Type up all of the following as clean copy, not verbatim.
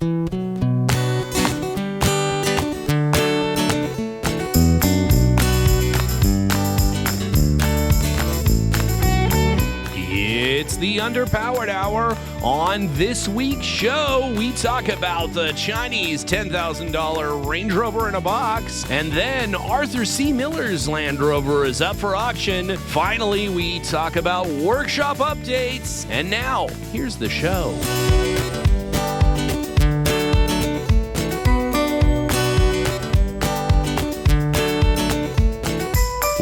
It's the Underpowered Hour. On this week's show, we talk about the Chinese $10,000 Range Rover in a box, and then Arthur C. Miller's Land Rover is up for auction. Finally, we talk about workshop updates, and now, here's the show.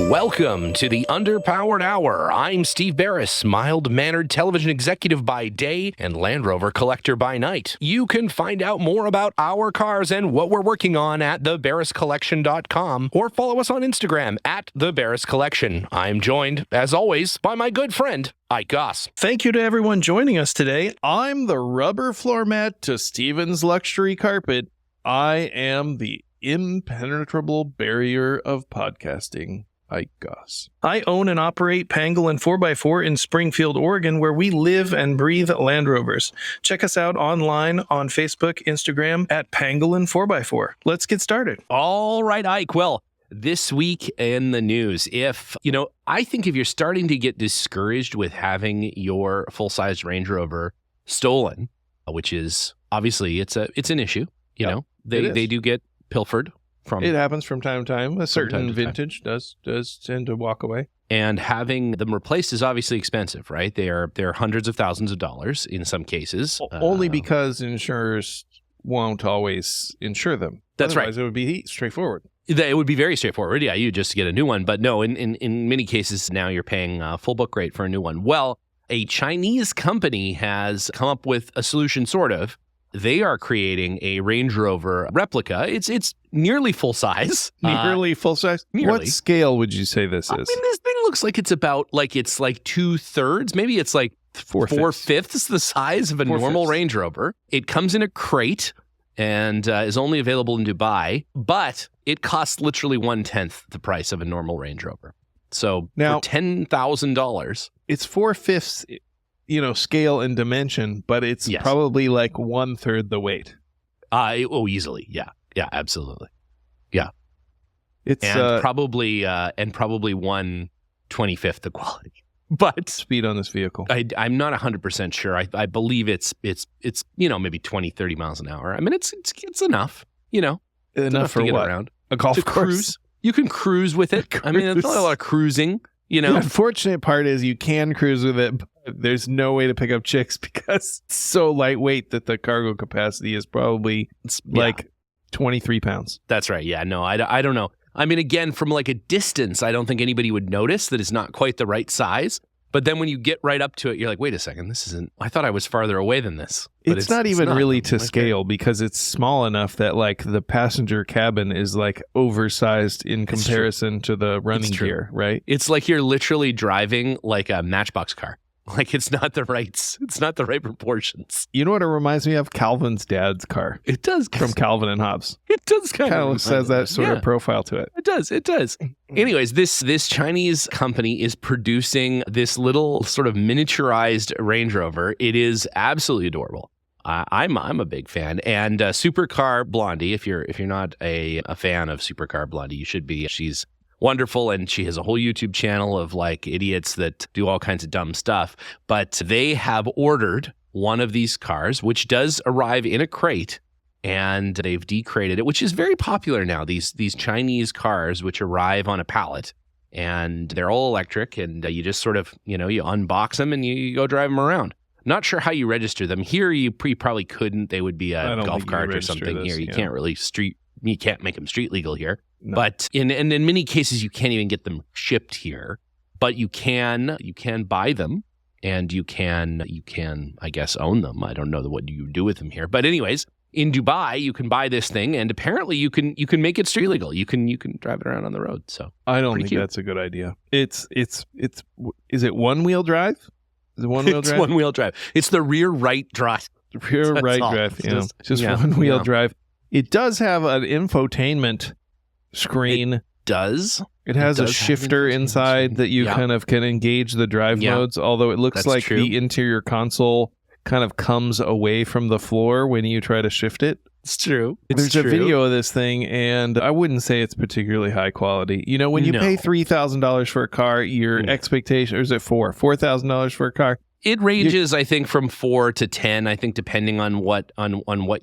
Welcome to the Underpowered Hour. I'm Steve Beres, mild-mannered television executive by day and Land Rover collector by night. You can find out more about our cars and what we're working on at theberescollection.com or follow us on Instagram at theberescollection. I'm joined, as always, by my good friend, Goss. Thank you to everyone joining us today. I'm the rubber floor mat to Steven's luxury carpet. I am the impenetrable barrier of podcasting. Goss. I own and operate Pangolin 4x4 in Springfield, Oregon, where we live and breathe Land Rovers. Check us out online on Facebook, Instagram at Pangolin 4x4. Let's get started. All right, Ike. Well, this week in the news, I think if you're starting to get discouraged with having your full-size Range Rover stolen, which is obviously it's an issue, they do get pilfered. It happens from time to time. A certain vintage does tend to walk away. And having them replaced is obviously expensive, right? They're hundreds of thousands of dollars in some cases. Only because insurers won't always insure them. That's right. Otherwise, it would be straightforward. It would be very straightforward. Yeah, you just get a new one. But no, in many cases now you're paying full book rate for a new one. Well, a Chinese company has come up with a solution, sort of. They are creating a Range Rover replica. It's nearly full size. Nearly full size? Nearly. What scale would you say this is? I mean, this thing looks like it's about like 2/3. Maybe it's like 4/5 the size of a normal Range Rover. It comes in a crate and is only available in Dubai, but it costs literally 1/10 the price of a normal Range Rover. So now, for $10,000. It's 4/5 scale and dimension, but it's probably like 1/3 the weight. Easily. Yeah, absolutely. Yeah. It's probably 1/25 the quality. But speed on this vehicle, I'm not 100% sure. I believe it's maybe 20-30 miles an hour. I mean, it's enough, enough for to get what? around. A golf course. Cruise. You can cruise with it. I mean, it's not a lot of cruising. The unfortunate part is you can cruise with it, but there's no way to pick up chicks because it's so lightweight that the cargo capacity is probably like 23 pounds. That's right. Yeah, no, I don't know. I mean, again, from like a distance, I don't think anybody would notice that it's not quite the right size. But then when you get right up to it, you're like, wait a second, I thought I was farther away than this. But it's not even really to scale because it's small enough that like the passenger cabin is like oversized in comparison to the running gear, right? It's like you're literally driving like a Matchbox car. Like it's not the right proportions. You know what it reminds me of? Calvin's dad's car. It does. From Calvin and Hobbes. It does kind of says that sort of profile to it. It does. Anyways, this Chinese company is producing this little sort of miniaturized Range Rover. It is absolutely adorable. I'm a big fan. And Supercar Blondie, if you're not a fan of Supercar Blondie, you should be. She's wonderful, and she has a whole YouTube channel of like idiots that do all kinds of dumb stuff. But they have ordered one of these cars, which does arrive in a crate, and they've decrated it, which is very popular now. These Chinese cars, which arrive on a pallet, and they're all electric, and you just sort of you unbox them and you go drive them around. Not sure how you register them here. You probably couldn't. They would be a golf cart or something here. You can't really you can't make them street legal here. No. But in many cases, you can't even get them shipped here. But you can buy them, and you can I guess own them. I don't know what you do with them here. But anyways, in Dubai, you can buy this thing, and apparently you can make it street legal. You can drive it around on the road. So I don't think that's a good idea. Is it one-wheel drive? Is it one-wheel drive? It's one-wheel drive. It's the rear right drive. Rear right drive. Just one-wheel drive. It does have an infotainment screen. It does. It has a shifter inside that you kind of can engage the drive modes, although it looks like the interior console kind of comes away from the floor when you try to shift it. It's true. There's a video of this thing, and I wouldn't say it's particularly high quality. You know, when you pay $3,000 for a car, your expectation, or is it $4,000 for a car? It ranges, I think, from 4 to 10. I think depending on what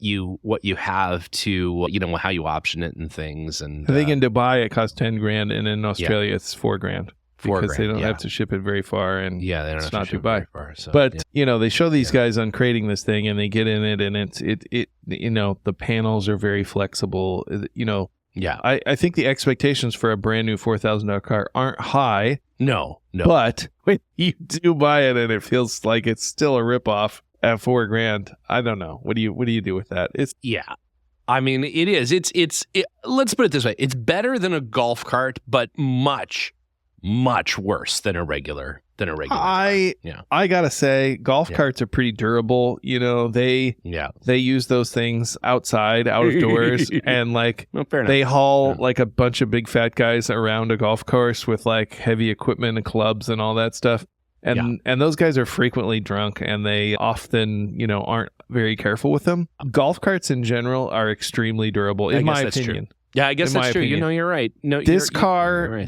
you have to, how you option it and things. And I think in Dubai it costs $10,000, and in Australia it's $4,000. Because they don't have to ship it very far, and they don't it's have not to ship Dubai. very far. So, but they show these guys uncrating this thing, and they get in it, and it the panels are very flexible. I think the expectations for a brand new $4,000 car aren't high. No. But when you do buy it, and it feels like it's still a ripoff at $4,000, I don't know. What do you do with that? I mean, it is. It's. Let's put it this way: it's better than a golf cart, but much worse than a regular car. I gotta say, golf carts are pretty durable. They use those things outside, out of doors, and they haul like a bunch of big fat guys around a golf course with like heavy equipment and clubs and all that stuff. And those guys are frequently drunk, and they often aren't very careful with them. Golf carts in general are extremely durable, in my opinion. True. Yeah, I guess that's true. You're right. No, this car,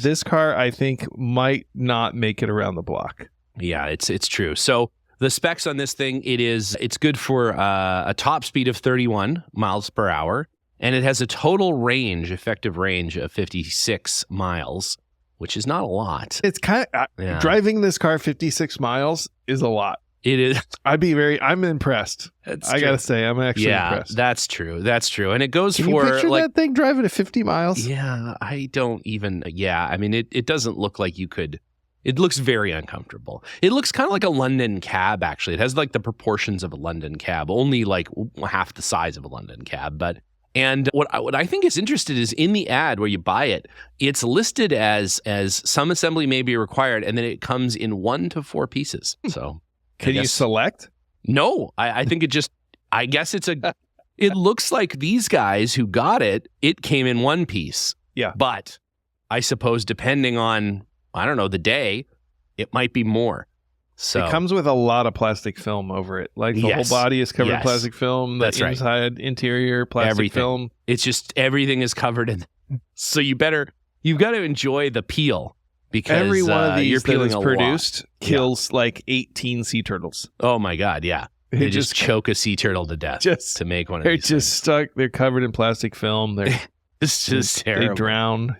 I think, might not make it around the block. Yeah, it's true. So the specs on this thing, it's good for a top speed of 31 miles per hour, and it has a total effective range of 56 miles, which is not a lot. It's kind of driving this car 56 miles is a lot. It is. I'm impressed. I gotta say, I'm actually impressed. That's true. And it goes Can you picture that thing driving at 50 miles? Yeah, I don't even. Yeah, I mean, it doesn't look like you could. It looks very uncomfortable. It looks kind of like a London cab, actually. It has like the proportions of a London cab, only like half the size of a London cab. And what I think is interesting is in the ad where you buy it, it's listed as some assembly may be required, and then it comes in 1 to 4 pieces. So. Can you select? No, I think I guess it looks like these guys who got it came in 1 piece. Yeah. But I suppose depending on, I don't know, the day, it might be more. So it comes with a lot of plastic film over it. Like the whole body is covered in plastic film. That's right. Inside, interior, plastic film. It's just everything is covered in. So you've got to enjoy the peel. Because every one of these that is produced kills like 18 sea turtles. Oh my God, yeah. They just choke a sea turtle to death to make one of these. They're just stuck. They're covered in plastic film. It's just terrible. They drown.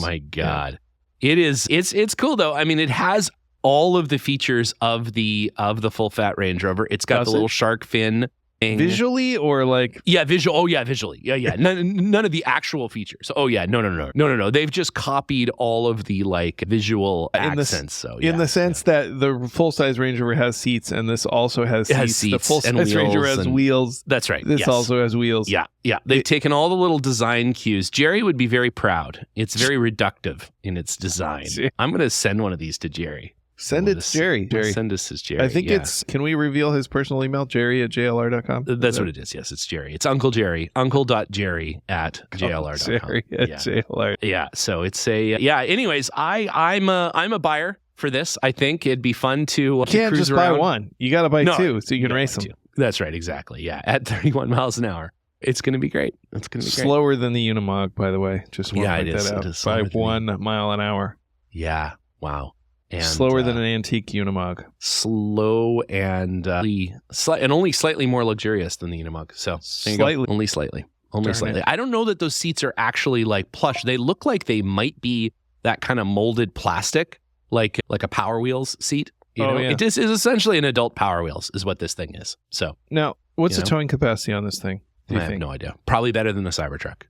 My God. It is. It's cool though. I mean, it has all of the features of the full fat Range Rover. It's got the little shark fin. Visually or like visual. Oh yeah, visually. Yeah. None of the actual features. Oh yeah, no. They've just copied all of the like visual accents. In the sense that the full size Range Rover has seats, and this also has seats. The full size Range Rover has wheels. That's right. This also has wheels. Yeah. They've taken all the little design cues. Jerry would be very proud. It's very reductive in its design. I'm going to send one of these to Jerry. Send it to Jerry. Send us his Jerry. I think can we reveal his personal email? Jerry@jlr.com? That's what it is. Yes, it's Jerry. It's Uncle Jerry. Uncle.Jerry@jlr.com. Jerry@jlr. Yeah. So it's anyways, I'm a buyer for this. I think it'd be fun to You can't cruise just buy around. one. You got to buy 2 so you can race them. That's right. Exactly. Yeah. At 31 miles an hour. It's going to be great. It's going to be great. Slower than the Unimog, by the way. Just want to point that out. It is by 1 mile an hour. Yeah. Wow. And, slower than an antique Unimog. Slow and only slightly more luxurious than the Unimog. So slightly. Only slightly. I don't know that those seats are actually like plush. They look like they might be that kind of molded plastic, like a Power Wheels seat. It is essentially an adult Power Wheels is what this thing is. So now, what's the towing capacity on this thing? I have no idea. Probably better than the Cybertruck.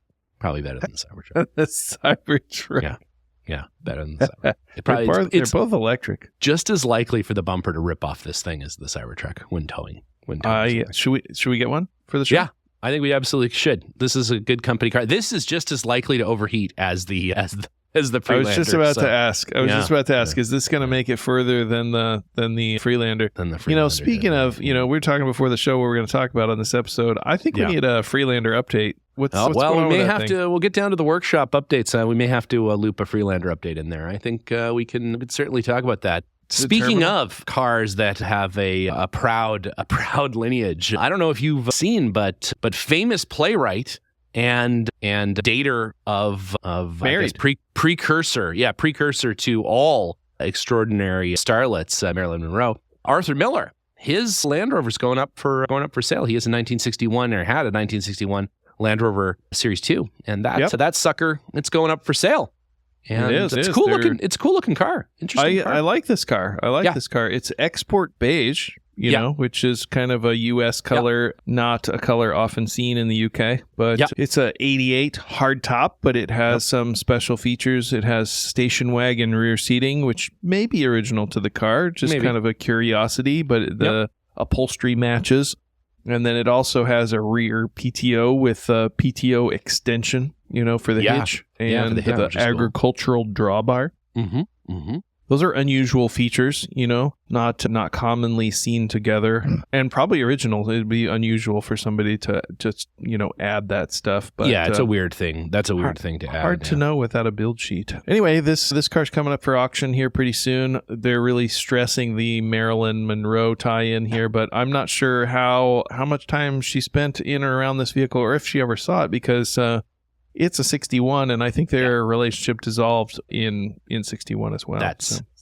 The Cybertruck. Yeah, better than the Cybertruck. They're both electric. Just as likely for the bumper to rip off this thing as the Cybertruck when towing. Should we get one for the show? Yeah, I think we absolutely should. This is a good company car. This is just as likely to overheat as the Freelander. I was just about to ask. Is this going to make it further than the Freelander? Speaking of, we were talking before the show what we're going to talk about on this episode. I think we need a Freelander update. What's going on we may with that have thing? to. We'll get down to the workshop updates. We may have to loop a Freelander update in there. I think we can certainly talk about that. Speaking of cars that have a proud lineage, I don't know if you've seen, but famous playwright and dater of I guess, precursor to all extraordinary starlets, Marilyn Monroe, Arthur Miller. His Land Rover's going up for sale. He has a 1961 or had a 1961 Land Rover Series 2, and that sucker, it's going up for sale. And it's cool looking. It's a cool looking car. Interesting car. I like this car. This car. It's export beige, you know, which is kind of a U.S. color, not a color often seen in the U.K. But it's a 88 hard top, but it has some special features. It has station wagon rear seating, which may be original to the car, just kind of a curiosity, but the upholstery matches. And then it also has a rear PTO with a PTO extension, for the hitch and the agricultural drawbar. Mm-hmm. Mm-hmm. Those are unusual features, not commonly seen together, and probably original. It'd be unusual for somebody to just, add that stuff. But it's a weird thing. That's a weird thing to add. Hard to know without a build sheet. Anyway, this car's coming up for auction here pretty soon. They're really stressing the Marilyn Monroe tie-in here, but I'm not sure how much time she spent in or around this vehicle, or if she ever saw it, because it's a 61, and I think their relationship dissolved in 61 as well.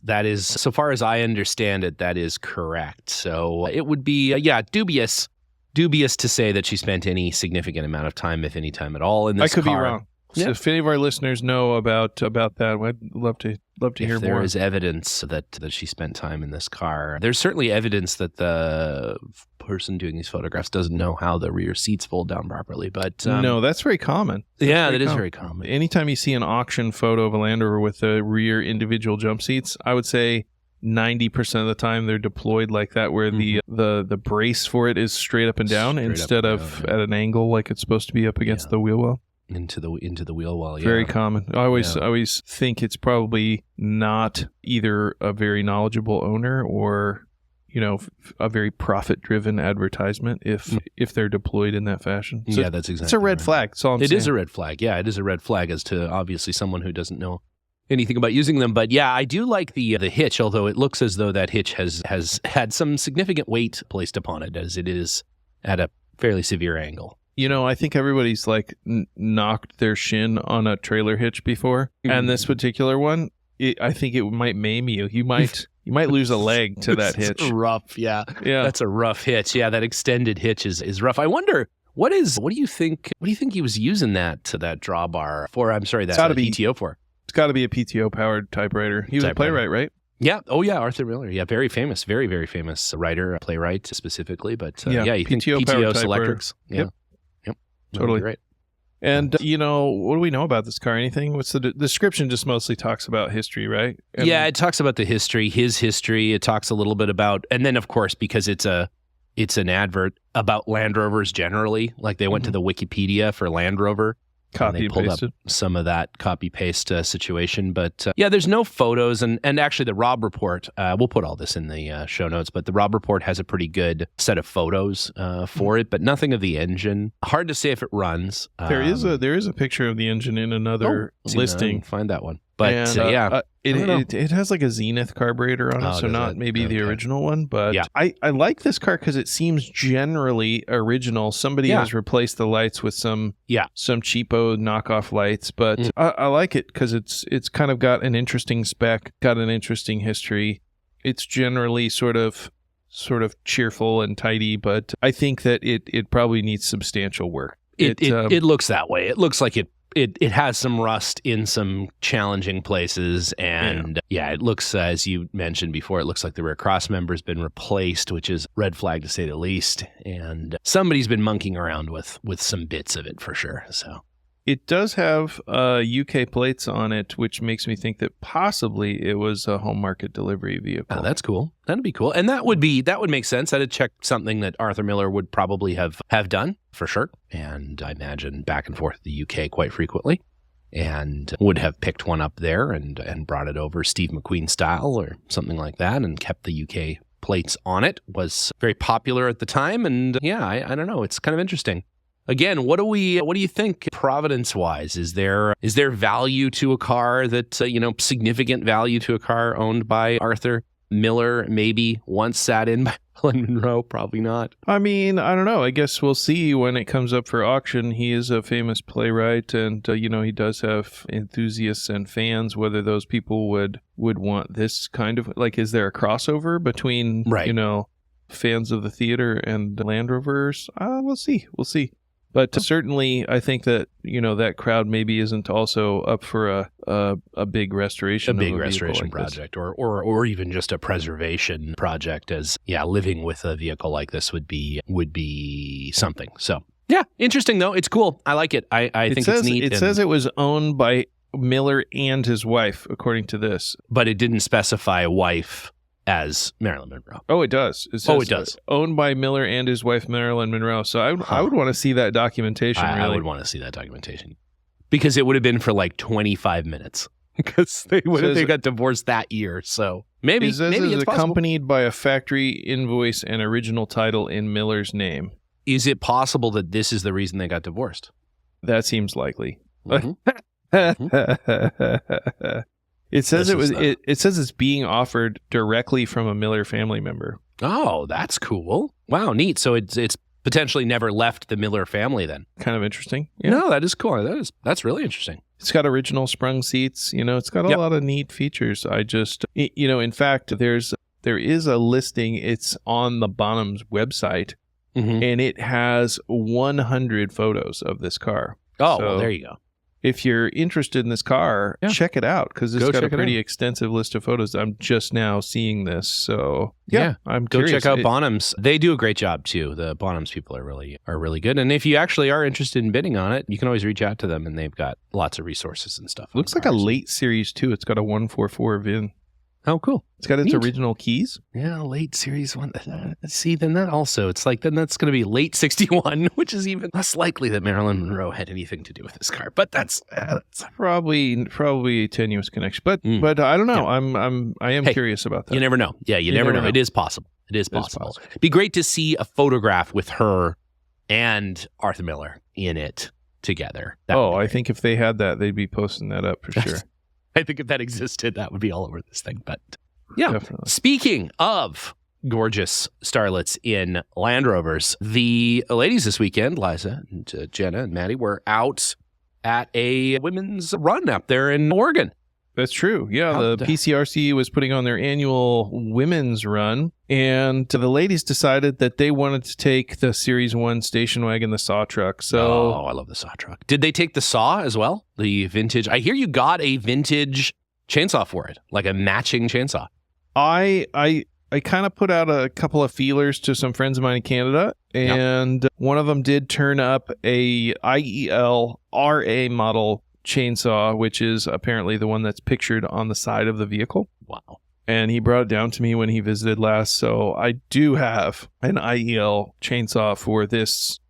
That is, so far as I understand it, that is correct. So it would be, dubious to say that she spent any significant amount of time, if any time at all, in this car. I could be wrong. So if any of our listeners know about that, I'd love to hear more. If there is evidence that she spent time in this car, there's certainly evidence that the person doing these photographs doesn't know how the rear seats fold down properly. But no, that's very common. That is very common. Anytime you see an auction photo of a Land Rover with the rear individual jump seats, I would say 90% of the time they're deployed like that, where the brace for it is straight up and down instead of at an angle like it's supposed to be up against the wheel well. Into the wheel well. Very common. I always think it's probably not either a very knowledgeable owner or a very profit-driven advertisement if they're deployed in that fashion. So that's exactly. It's a red flag. That's all I'm saying. It is a red flag. Yeah, it is a red flag as to obviously someone who doesn't know anything about using them. But I do like the hitch, although it looks as though that hitch has had some significant weight placed upon it, as it is at a fairly severe angle. I think everybody's knocked their shin on a trailer hitch before, and this particular one, I think it might maim you. You might lose a leg to that hitch. It's rough, yeah. That's a rough hitch. Yeah, that extended hitch is rough. I wonder what do you think he was using that drawbar for? I'm sorry, that PTO for. It's got to be a PTO powered typewriter. He was a playwright, right? Yeah. Oh, yeah. Arthur Miller. Yeah. Very famous, very, very famous writer, playwright specifically. But you think PTO electrics. Yeah. Yep. Totally. Right. And, what do we know about this car? Anything? What's the description? Just mostly talks about history, right? It talks about the history, his history. It talks a little bit about, and then, of course, because it's an advert about Land Rovers generally. Like they went to the Wikipedia for Land Rover. Copy and pulled pasted. Up some of that copy-paste situation. But there's no photos. And actually the Rob Report, we'll put all this in the show notes, but the Rob Report has a pretty good set of photos for it, but nothing of the engine. Hard to say if it runs. There is a picture of the engine in another listing. Find that one. But it has like a Zenith carburetor on it, so not maybe the original one. But I like this car because it seems generally original. Somebody has replaced the lights with some cheapo knockoff lights, but I like it because it's kind of got an interesting spec, got an interesting history. It's generally sort of cheerful and tidy, but I think that it probably needs substantial work. It looks that way. It looks like it has some rust in some challenging places, and it looks, as you mentioned before, it looks like the rear cross member's been replaced, which is red flag to say the least, and somebody's been monkeying around with some bits of it for sure. So it does have UK plates on it, which makes me think that possibly it was a home market delivery vehicle. Oh, that's cool. That'd be cool, and that would make sense. That'd check something that Arthur Miller would probably have done for sure, and I imagine back and forth to the UK quite frequently, and would have picked one up there and brought it over Steve McQueen style or something like that, and kept the UK plates on it. Was very popular at the time, and I don't know. It's kind of interesting. Again, what do you think provenance-wise? Is there value to a car that, significant value to a car owned by Arthur Miller maybe once sat in by Marilyn Monroe? Probably not. I mean, I don't know. I guess we'll see when it comes up for auction. He is a famous playwright, and he does have enthusiasts and fans. Whether those people would want this kind of, like, is there a crossover between fans of the theater and Land Rovers? We'll see. But certainly, I think that that crowd maybe isn't also up for a big restoration, restoration project, or even just a preservation project. As living with a vehicle like this would be something. So yeah, interesting though. It's cool. I like it. I think it's neat. It says it was owned by Miller and his wife, according to this, but it didn't specify wife as Marilyn Monroe. Oh, it does. It does. Owned by Miller and his wife, Marilyn Monroe. So I would want to see that documentation. I would want to see that documentation. Because it would have been for like 25 minutes. Because they got divorced that year. So maybe it's possible. Accompanied by a factory invoice and original title in Miller's name. Is it possible that this is the reason they got divorced? That seems likely. Mm-hmm. It says it says it's being offered directly from a Miller family member. Oh, that's cool. Wow, neat. So it's potentially never left the Miller family then. Kind of interesting. Yeah. No, that is cool. That's really interesting. It's got original sprung seats. It's got a lot of neat features. In fact, there is a listing. It's on the Bonhams website, and it has 100 photos of this car. Oh, well, there you go. If you're interested in this car, check it out, because it's got a pretty extensive list of photos. I'm just now seeing this, so I'm curious. Go check out Bonhams. They do a great job too. The Bonhams people are really good. And if you actually are interested in bidding on it, you can always reach out to them, and they've got lots of resources and stuff. Looks like a late series too. It's got a 144 VIN. Oh, cool. It's got its original keys. Yeah, late series one. See, then that also, it's like, then that's going to be late 61, which is even less likely that Marilyn Monroe had anything to do with this car. But that's probably a tenuous connection. But I don't know. I am curious about that. You never know. Yeah, you never know. It is possible. It'd be great to see a photograph with her and Arthur Miller in it together. I think if they had that, they'd be posting that up for sure. I think if that existed, that would be all over this thing. But yeah, definitely. Speaking of gorgeous starlets in Land Rovers, the ladies this weekend, Liza and Jenna and Maddie, were out at a women's run up there in Oregon. That's true. Yeah, the PCRC was putting on their annual women's run, and the ladies decided that they wanted to take the Series 1 station wagon, the saw truck. So, I love the saw truck. Did they take the saw as well? The vintage? I hear you got a vintage chainsaw for it, like a matching chainsaw. I kind of put out a couple of feelers to some friends of mine in Canada, and one of them did turn up a IEL RA model chainsaw, which is apparently the one that's pictured on the side of the vehicle. Wow. And he brought it down to me when he visited last. So I do have an IEL chainsaw for this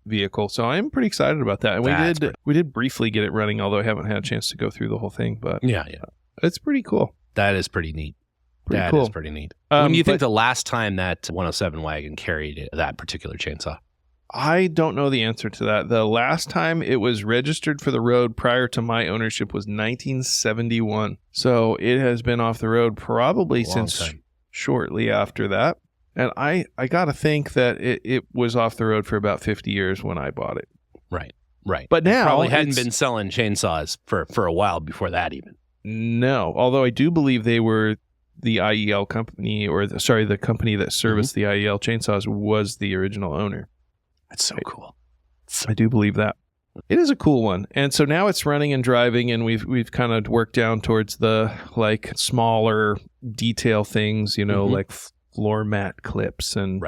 vehicle. So I'm pretty excited about that. And we did briefly get it running, although I haven't had a chance to go through the whole thing. But yeah. It's pretty cool. That is pretty neat. That is pretty neat. When do you think the last time that 107 wagon carried that particular chainsaw? I don't know the answer to that. The last time it was registered for the road prior to my ownership was 1971. So it has been off the road probably since shortly after that. And I got to think that it was off the road for about 50 years when I bought it. Right. But now probably hadn't been selling chainsaws for a while before that even. No, although I do believe they were the IEL company, the company that serviced the IEL chainsaws was the original owner. That's so cool. I do believe that. It is a cool one. And so now it's running and driving, and we've kind of worked down towards the like smaller detail things, like floor mat clips and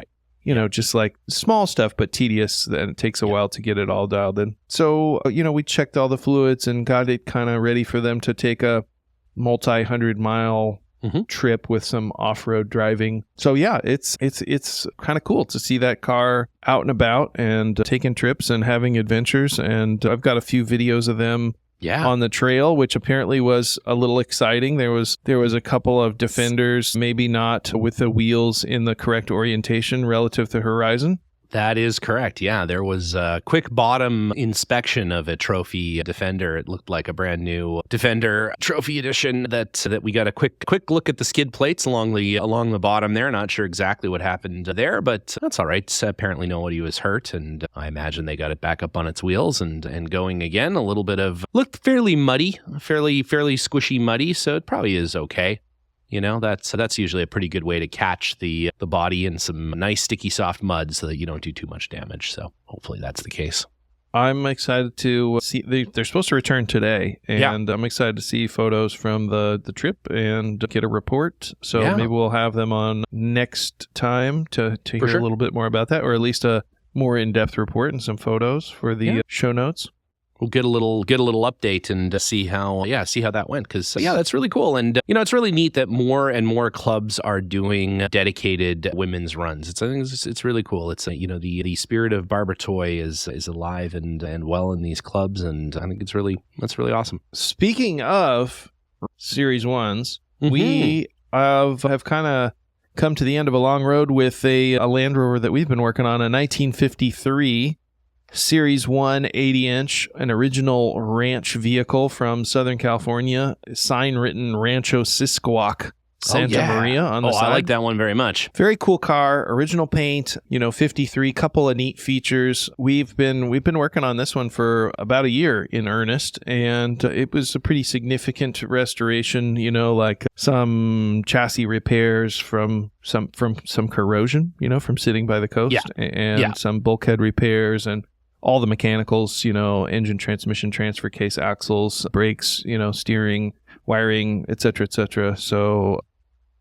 just like small stuff, but tedious. And it takes a while to get it all dialed in. So, we checked all the fluids and got it kind of ready for them to take a multi-100-mile trip with some off-road driving. So yeah, it's kind of cool to see that car out and about and taking trips and having adventures. And I've got a few videos of them on the trail, which apparently was a little exciting. There was a couple of Defenders, maybe not with the wheels in the correct orientation relative to horizon. That is correct. Yeah, there was a quick bottom inspection of a trophy Defender. It looked like a brand new Defender Trophy Edition. That we got a quick look at the skid plates along the bottom there. Not sure exactly what happened there, but that's all right. Apparently nobody was hurt, and I imagine they got it back up on its wheels and going again. A little bit of looked fairly muddy, fairly squishy muddy. So it probably is okay. You know, that's usually a pretty good way to catch the body in some nice sticky soft mud so that you don't do too much damage. So hopefully that's the case. I'm excited to see, they're supposed to return today, and I'm excited to see photos from the trip and get a report. So maybe we'll have them on next time to hear a little bit more about that, or at least a more in-depth report and some photos for the show notes. We'll get a little update and see how that went, because that's really cool. And it's really neat that more and more clubs are doing dedicated women's runs. I think it's really cool. It's the spirit of Barbara Toy is alive and well in these clubs, and I think that's really awesome. Speaking of Series 1s, we have kind of come to the end of a long road with a Land Rover that we've been working on, a 1953 Series 1 80-inch, an original ranch vehicle from Southern California, sign-written Rancho Sisquoc, Santa Maria on the side. I like that one very much. Very cool car, original paint, 53, couple of neat features. We've been working on this one for about a year in earnest, and it was a pretty significant restoration, like some chassis repairs from some corrosion, from sitting by the coast, and some bulkhead repairs, and all the mechanicals, engine, transmission, transfer case, axles, brakes, steering, wiring, etc., etc. So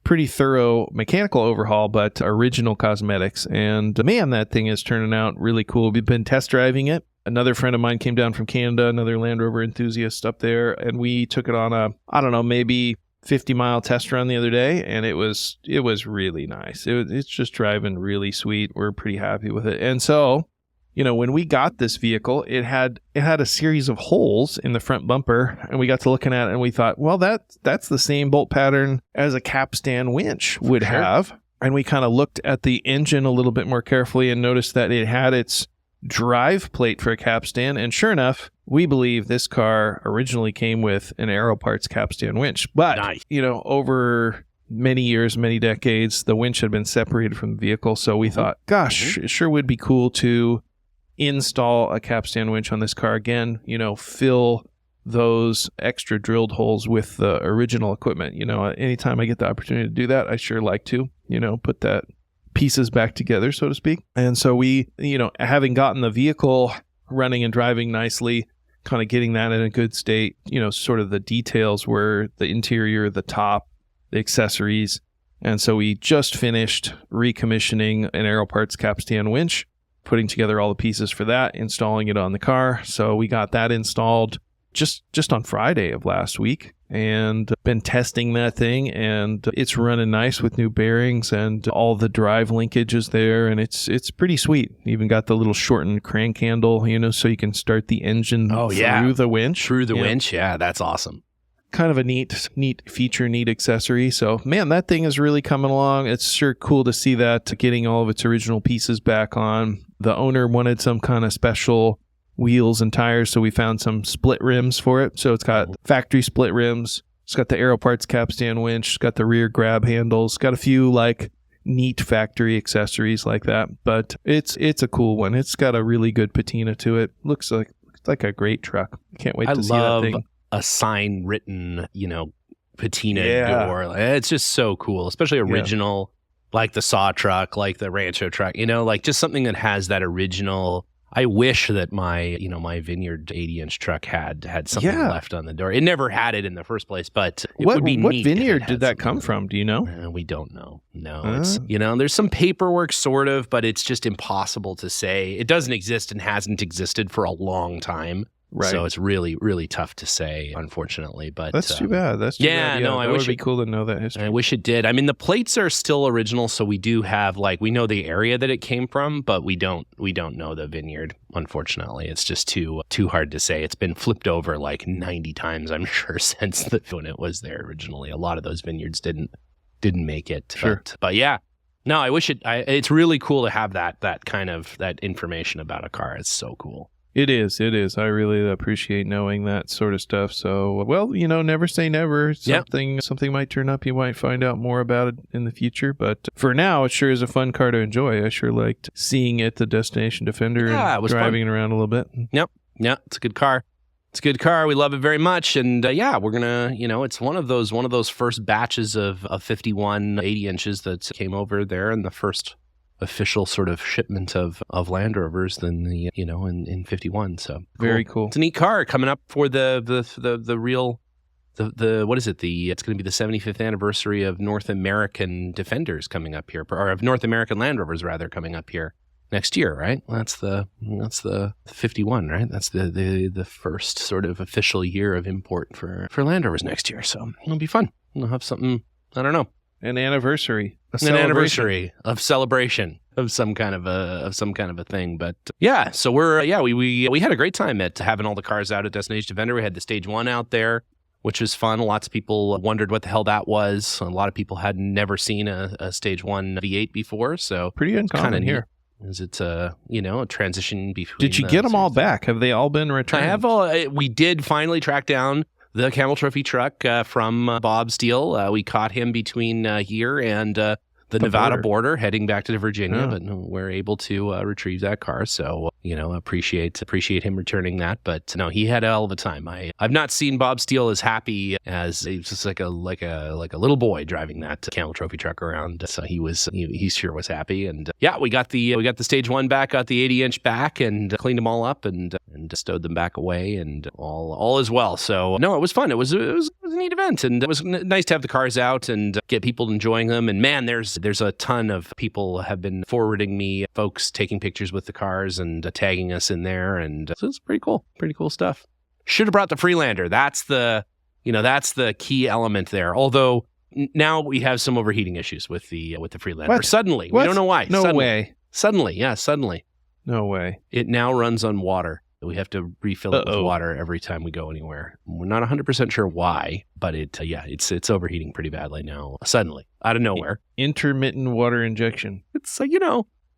pretty thorough mechanical overhaul, but original cosmetics. And man, that thing is turning out really cool. We've been test driving it. Another friend of mine came down from Canada, another Land Rover enthusiast up there, and we took it on a, maybe 50-mile test run the other day, and it was really nice. It's just driving really sweet. We're pretty happy with it. And so, when we got this vehicle, it had a series of holes in the front bumper, and we got to looking at it, and we thought, well, that's the same bolt pattern as a capstan winch would have. And we kind of looked at the engine a little bit more carefully and noticed that it had its drive plate for a capstan. And sure enough, we believe this car originally came with an Aero Parts capstan winch. But, nice. Over many years, many decades, the winch had been separated from the vehicle. So we thought, gosh, it sure would be cool to install a capstan winch on this car again, fill those extra drilled holes with the original equipment. Anytime I get the opportunity to do that, I sure like to, put that pieces back together, so to speak. And so we, having gotten the vehicle running and driving nicely, kind of getting that in a good state, sort of the details were the interior, the top, the accessories. And so we just finished recommissioning an Aero Parts capstan winch, putting together all the pieces for that, installing it on the car. So we got that installed just on Friday of last week, and been testing that thing, and it's running nice with new bearings and all the drive linkage is there, and it's pretty sweet. Even got the little shortened crank handle, so you can start the engine through the winch. Through the winch, that's awesome. Kind of a neat feature, neat accessory. So, man, that thing is really coming along. It's sure cool to see that getting all of its original pieces back on. The owner wanted some kind of special wheels and tires, so we found some split rims for it. So it's got factory split rims. It's got the Aero Parts capstan winch. It's got the rear grab handles. Got a few neat factory accessories like that. But it's a cool one. It's got a really good patina to it. Looks like a great truck. Can't wait to see that thing. A sign written, patina door. It's just so cool, especially original, like the saw truck, like the Rancho truck, just something that has that original. I wish that my Vineyard 80-inch truck had something left on the door. It never had it in the first place, but it would be neat. What Vineyard did that come from? Do you know? We don't know. No, it's, there's some paperwork sort of, but it's just impossible to say. It doesn't exist and hasn't existed for a long time. Right. So it's really, really tough to say, unfortunately. But that's too bad. That's too bad. No, I wish it would be cool to know that history. I wish it did. I mean, the plates are still original, so we do have we know the area that it came from, but we don't know the vineyard. Unfortunately, it's just too hard to say. It's been flipped over 90 times, I'm sure, since when it was there originally. A lot of those vineyards didn't make it. Sure. But yeah. No, I wish it's really cool to have that kind of that information about a car. It's so cool. It is. I really appreciate knowing that sort of stuff. So, well, never say never. Something might turn up. You might find out more about it in the future. But for now, it sure is a fun car to enjoy. I sure liked seeing it, the Destination Defender, and driving it around a little bit. Yep. Yeah, it's a good car. It's a good car. We love it very much. And we're going to, it's one of those first batches of 51 80 inches that came over there, and the first official sort of shipment of Land Rovers than the in 51. So very cool. It's a neat car coming up for the real what is it? It's going to be the 75th anniversary of North American Defenders coming up here, or of North American Land Rovers rather, coming up here next year, right? Well, that's the 51, right? That's the first sort of official year of import for Land Rovers next year. So it'll be fun. We'll have something, I don't know. An anniversary. An anniversary of celebration of some kind of a thing. But so we had a great time at having all the cars out at Destination Defender. We had the Stage 1 out there, which was fun. Lots of people wondered what the hell that was. A lot of people had never seen a Stage 1 V8 before, so pretty uncommon here. Is it a transition between? Did you get them all back? Have they all been returned? I have we did finally track down the Camel Trophy truck from Bob Steele. We caught him between here and the Nevada border heading back to Virginia, but we're able to retrieve that car. So, appreciate him returning that. But no, he had a hell of a time. I've not seen Bob Steele as happy as he's just like a little boy driving that Camel Trophy truck around. So he sure was happy. And we got the Stage 1 back, got the 80-inch back, and cleaned them all up and stowed them back away, and all is well. So no, it was fun. It was a neat event, and it was nice to have the cars out and get people enjoying them. And man, there's a ton of people have been forwarding me folks taking pictures with the cars and tagging us in there, and so it's pretty cool stuff. Should have brought the Freelander. That's the key element there. Although now we have some overheating issues with the Freelander. What? Suddenly, what? We don't know why. No way. Suddenly. No way. It now runs on water. We have to refill it with water every time we go anywhere. We're not 100% sure why, but it's overheating pretty badly now. Suddenly, out of nowhere. Intermittent water injection. It's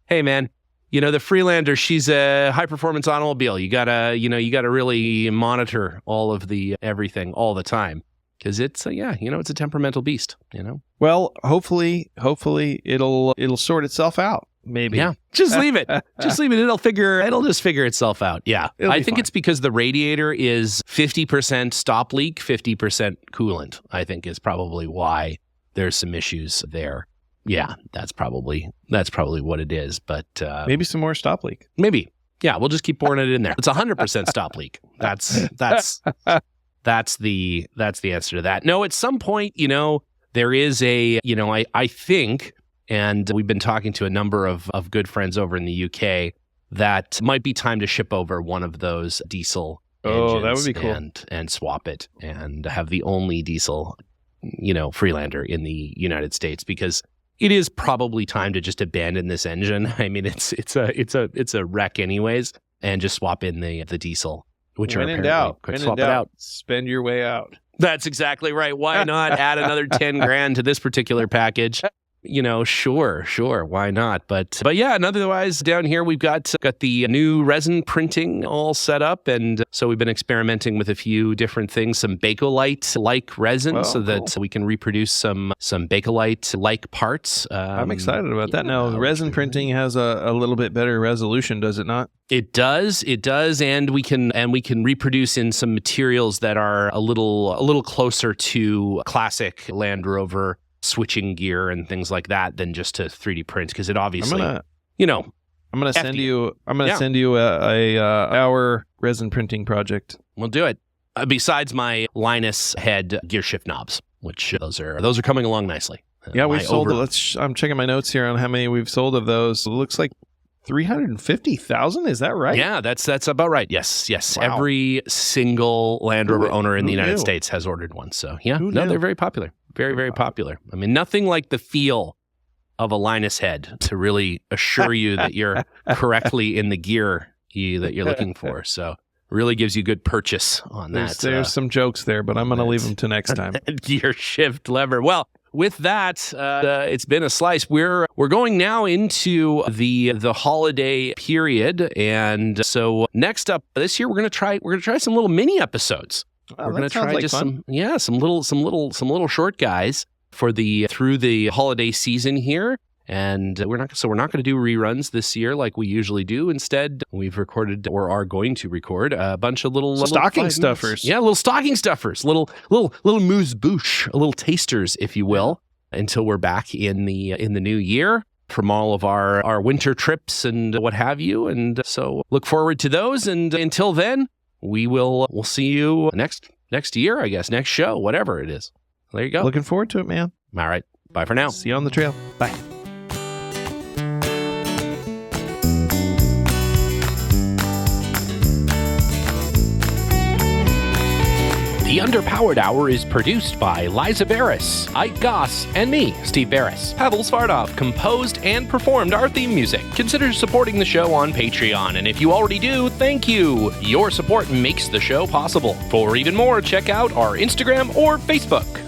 hey man, the Freelander, she's a high performance automobile. You gotta really monitor all of the everything all the time, because it's it's a temperamental beast. Well, hopefully it'll sort itself out. Maybe. Yeah. Just leave it. It'll just figure itself out. Yeah. I think fine. it's because the radiator is 50% stop leak, 50% coolant, I think is probably why there's some issues there. Yeah, that's probably what it is. But maybe some more stop leak. Maybe. Yeah, we'll just keep pouring it in there. It's 100% stop leak. That's the answer to that. No, at some point, there is I think, and we've been talking to a number of good friends over in the UK, that might be time to ship over one of those diesel engines. That would be cool. And swap it and have the only diesel, Freelander in the United States, because it is probably time to just abandon this engine. I mean, it's a wreck anyways, and just swap in the diesel, which when are in apparently doubt, swap it out. Spend your way out. That's exactly right. Why not add another 10 grand to this particular package? Sure, why not? But yeah, and otherwise down here we've got the new resin printing all set up, and so we've been experimenting with a few different things, some Bakelite-like resin, so that we can reproduce some Bakelite-like parts. I'm excited about that. Now, resin printing has a little bit better resolution, does it not? It does, and we can reproduce in some materials that are a little closer to classic Land Rover switching gear and things like that than just to 3D print, because it obviously, I'm gonna send you our resin printing project. We'll do it. Besides my Linus head gear shift knobs, which those are coming along nicely. Yeah, we've sold. I'm checking my notes here on how many we've sold of those. It looks like 350,000. Is that right? Yeah, that's about right. Yes. Wow. Every single Land Rover owner in the United States has ordered one. So yeah, they're very popular. Very, very popular. I mean, nothing like the feel of a Linus head to really assure you that you're correctly in the gear that you're looking for. So really gives you good purchase on that. There's some jokes there, but I'm going to leave them to next time. Gear shift lever. Well, with that, it's been a slice. We're going now into the holiday period, and so next up this year we're gonna try some little mini episodes. We're gonna try just some little short guys for through the holiday season here. And we're not going to do reruns this year like we usually do. Instead, we've recorded or are going to record a bunch of little stocking stuffers. Yeah, little stocking stuffers, little moose bouche, little tasters, if you will, until we're back in the new year from all of our winter trips and what have you. And so look forward to those. And until then, we'll see you next year, I guess, next show, whatever it is. There you go. Looking forward to it, man. All right. Bye for now. See you on the trail. Bye. The Underpowered Hour is produced by Liza Beres, Ike Goss, and me, Steve Beres. Pavel Svardov composed and performed our theme music. Consider supporting the show on Patreon, and if you already do, thank you. Your support makes the show possible. For even more, check out our Instagram or Facebook.